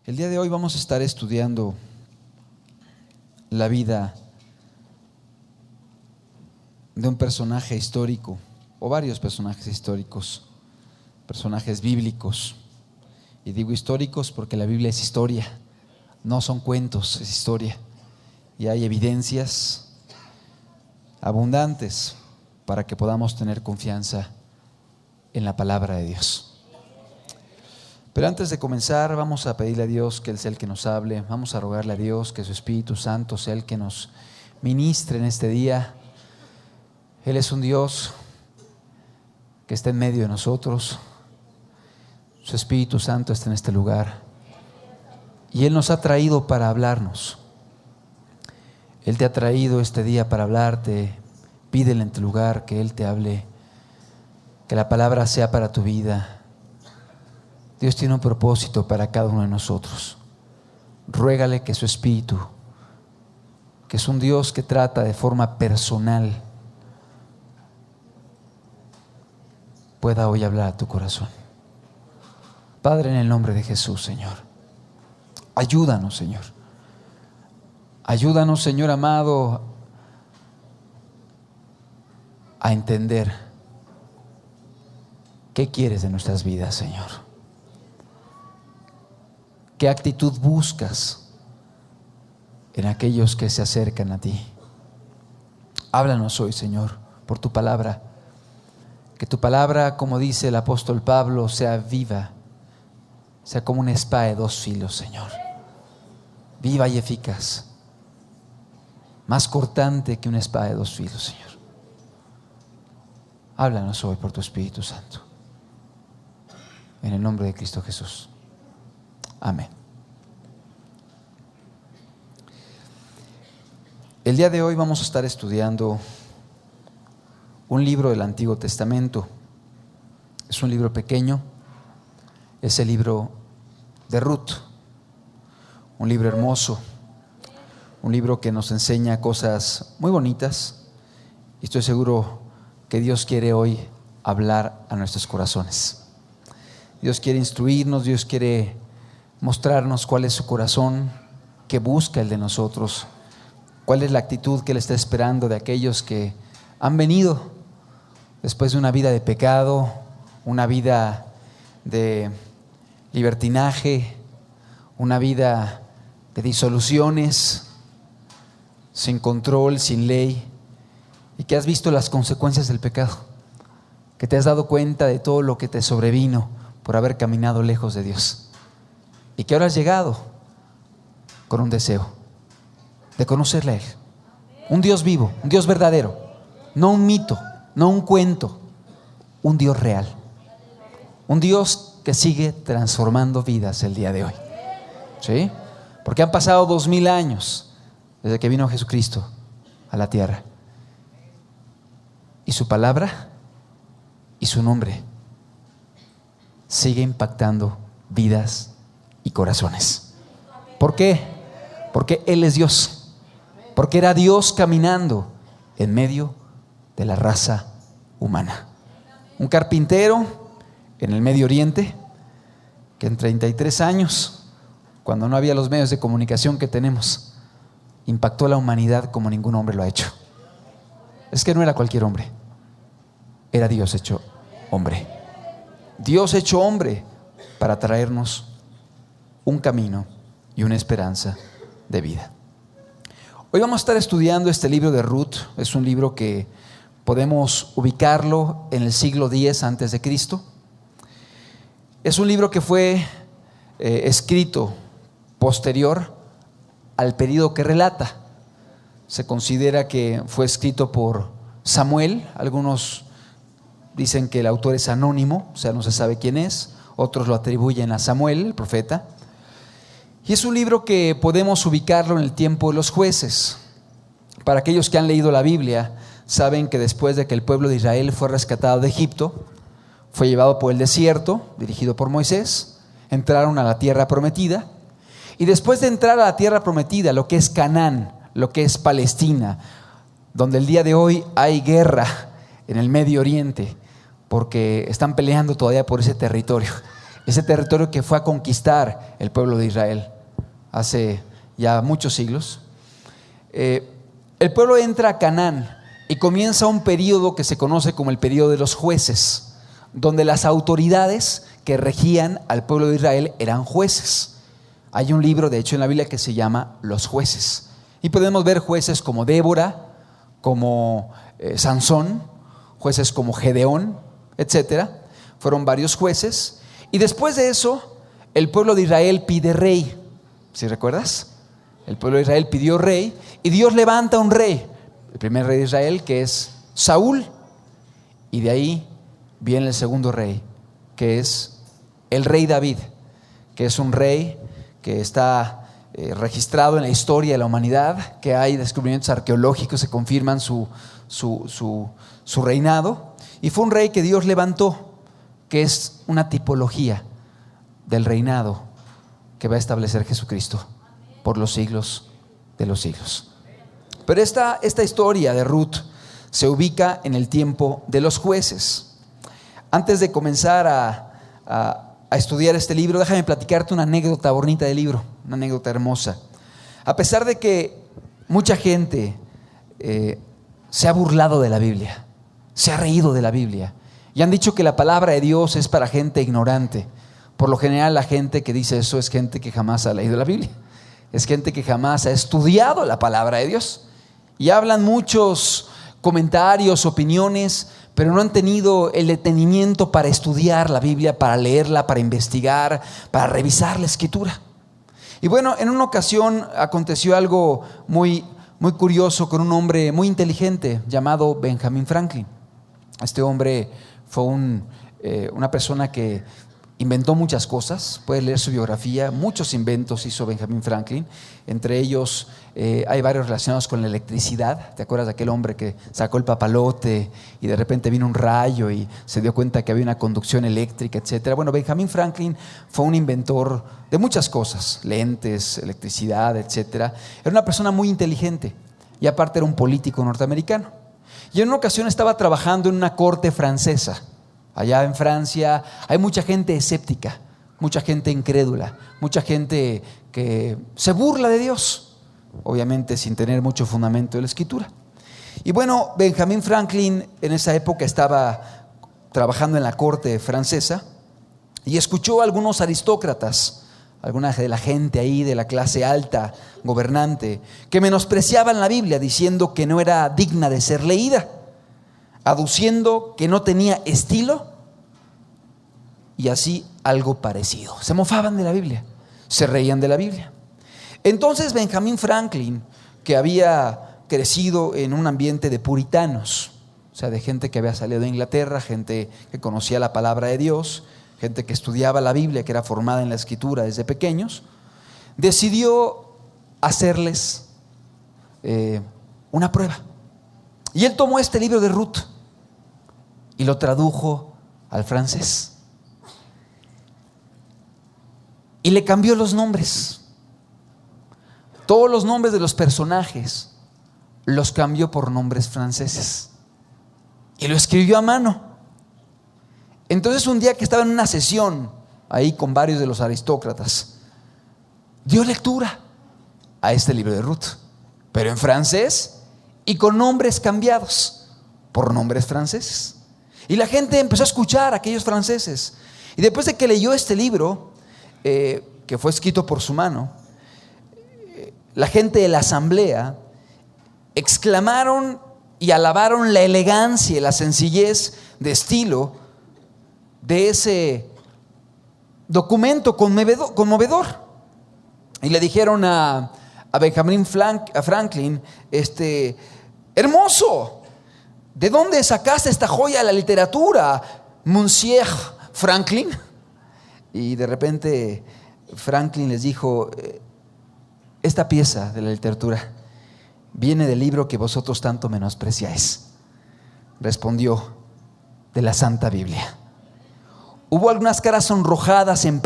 El día de hoy vamos a estar estudiando la vida de un personaje histórico, o varios personajes históricos, personajes bíblicos. Y digo históricos porque la Biblia es historia, no son cuentos, es historia. Y hay evidencias abundantes para que podamos tener confianza en la palabra de Dios. Pero antes de comenzar, vamos a pedirle a Dios que Él sea el que nos hable. Vamos a rogarle a Dios que su Espíritu Santo sea el que nos ministre en este día. Él es un Dios que está en medio de nosotros. Su Espíritu Santo está en este lugar. Y Él nos ha traído para hablarnos. Él te ha traído este día para hablarte. Pídele en tu lugar que Él te hable. Que la palabra sea para tu vida. Dios tiene un propósito para cada uno de nosotros. Ruégale que su Espíritu, que es un Dios que trata de forma personal, pueda hoy hablar a tu corazón. Padre, en el nombre de Jesús, Señor, ayúdanos, Señor. Ayúdanos, Señor amado, a entender qué quieres de nuestras vidas, Señor. ¿Qué actitud buscas en aquellos que se acercan a ti? Háblanos hoy, Señor, por tu palabra. Que tu palabra, como dice el apóstol Pablo, sea viva, sea como una espada de dos filos, Señor. Viva y eficaz, más cortante que una espada de dos filos, Señor. Háblanos hoy por tu Espíritu Santo. En el nombre de Cristo Jesús. Amén. El día de hoy vamos a estar estudiando un libro del Antiguo Testamento. Es un libro pequeño, es el libro de Ruth, un libro hermoso, un libro que nos enseña cosas muy bonitas, y estoy seguro que Dios quiere hoy hablar a nuestros corazones. Dios quiere instruirnos, Dios quiere mostrarnos cuál es su corazón, qué busca el de nosotros, cuál es la actitud que Él está esperando de aquellos que han venido después de una vida de pecado, una vida de libertinaje, una vida de disoluciones, sin control, sin ley, y que has visto las consecuencias del pecado, que te has dado cuenta de todo lo que te sobrevino por haber caminado lejos de Dios. Y que ahora has llegado con un deseo de conocerle a Él. Un Dios vivo, un Dios verdadero. No un mito, no un cuento. Un Dios real. Un Dios que sigue transformando vidas el día de hoy. ¿Sí? Porque han pasado 2000 años desde que vino Jesucristo a la tierra. Y su palabra y su nombre sigue impactando vidas y corazones. ¿Por qué? Porque Él es Dios. Porque era Dios caminando en medio de la raza humana. Un carpintero en el Medio Oriente que en 33 años, cuando no había los medios de comunicación que tenemos, impactó a la humanidad como ningún hombre lo ha hecho. Es que no era cualquier hombre, era Dios hecho hombre. Dios hecho hombre para traernos un camino y una esperanza de vida. Hoy vamos a estar estudiando este libro de Ruth. Es un libro que podemos ubicarlo en el siglo X antes de Cristo. Es un libro que fue escrito posterior al periodo que relata. Se considera que fue escrito por Samuel. Algunos dicen que el autor es anónimo, o sea, no se sabe quién es. Otros lo atribuyen a Samuel, el profeta. Y es un libro que podemos ubicarlo en el tiempo de los jueces. Para aquellos que han leído la Biblia, saben que después de que el pueblo de Israel fue rescatado de Egipto, fue llevado por el desierto, dirigido por Moisés, entraron a la tierra prometida. Y después de entrar a la tierra prometida, lo que es Canaán, lo que es Palestina, donde el día de hoy hay guerra en el Medio Oriente, porque están peleando todavía por ese territorio. ese territorio que fue a conquistar el pueblo de Israel hace ya muchos siglos. El pueblo entra a Canaán y comienza un periodo que se conoce como el periodo de los jueces, donde las autoridades que regían al pueblo de Israel eran jueces. Hay un libro, de hecho, en la Biblia que se llama Los Jueces. Y podemos ver jueces como Débora, como Sansón, jueces como Gedeón, etcétera. Fueron varios jueces. Y después de eso, el pueblo de Israel pide rey. ¿Sí recuerdas? El pueblo de Israel pidió rey y Dios levanta un rey. El primer rey de Israel, que es Saúl. Y de ahí viene el segundo rey, que es el rey David, que es un rey que está registrado en la historia de la humanidad, que hay descubrimientos arqueológicos que confirman su reinado. Y fue un rey que Dios levantó, que es una tipología del reinado que va a establecer Jesucristo por los siglos de los siglos. Pero esta historia de Ruth se ubica en el tiempo de los jueces. Antes de comenzar a estudiar este libro, déjame platicarte una anécdota bonita del libro, una anécdota hermosa. A pesar de que mucha gente se ha burlado de la Biblia, se ha reído de la Biblia y han dicho que la palabra de Dios es para gente ignorante. Por lo general, la gente que dice eso es gente que jamás ha leído la Biblia, es gente que jamás ha estudiado la palabra de Dios. Y hablan muchos comentarios, opiniones, pero no han tenido el detenimiento para estudiar la Biblia, para leerla, para investigar, para revisar la Escritura. Y bueno, en una ocasión aconteció algo muy curioso con un hombre muy inteligente llamado Benjamin Franklin. Este hombre fue una persona que inventó muchas cosas. Puedes leer su biografía, muchos inventos hizo Benjamin Franklin. Entre ellos hay varios relacionados con la electricidad. ¿Te acuerdas de aquel hombre que sacó el papalote y de repente vino un rayo y se dio cuenta que había una conducción eléctrica, etcétera? Bueno, Benjamin Franklin fue un inventor de muchas cosas, lentes, electricidad, etcétera. Era una persona muy inteligente y aparte era un político norteamericano. Y en una ocasión estaba trabajando en una corte francesa. Allá en Francia hay mucha gente escéptica, mucha gente incrédula, mucha gente que se burla de Dios, obviamente sin tener mucho fundamento de la Escritura. Y bueno, Benjamin Franklin en esa época estaba trabajando en la corte francesa y escuchó a algunos aristócratas, alguna de la gente ahí de la clase alta, gobernante, que menospreciaban la Biblia diciendo que no era digna de ser leída, aduciendo que no tenía estilo y así algo parecido. Se mofaban de la Biblia, se reían de la Biblia. Entonces Benjamin Franklin, que había crecido en un ambiente de puritanos, o sea, de gente que había salido de Inglaterra, gente que conocía la palabra de Dios, gente que estudiaba la Biblia, que era formada en la Escritura desde pequeños, decidió hacerles una prueba. Y él tomó este libro de Ruth y lo tradujo al francés y le cambió los nombres. Todos los nombres de los personajes los cambió por nombres franceses y lo escribió a mano. Entonces un día que estaba en una sesión ahí con varios de los aristócratas, dio lectura a este libro de Ruth, pero en francés y con nombres cambiados por nombres franceses. Y la gente empezó a escuchar a aquellos franceses. Y después de que leyó este libro, que fue escrito por su mano, la gente de la asamblea exclamaron y alabaron la elegancia y la sencillez de estilo de ese documento conmovedor. Y le dijeron a Benjamin Franklin, hermoso, ¿de dónde sacaste esta joya de la literatura, Monsieur Franklin? Y de repente Franklin les dijo, esta pieza de la literatura viene del libro que vosotros tanto menospreciáis. Respondió, de la Santa Biblia. Hubo algunas caras sonrojadas en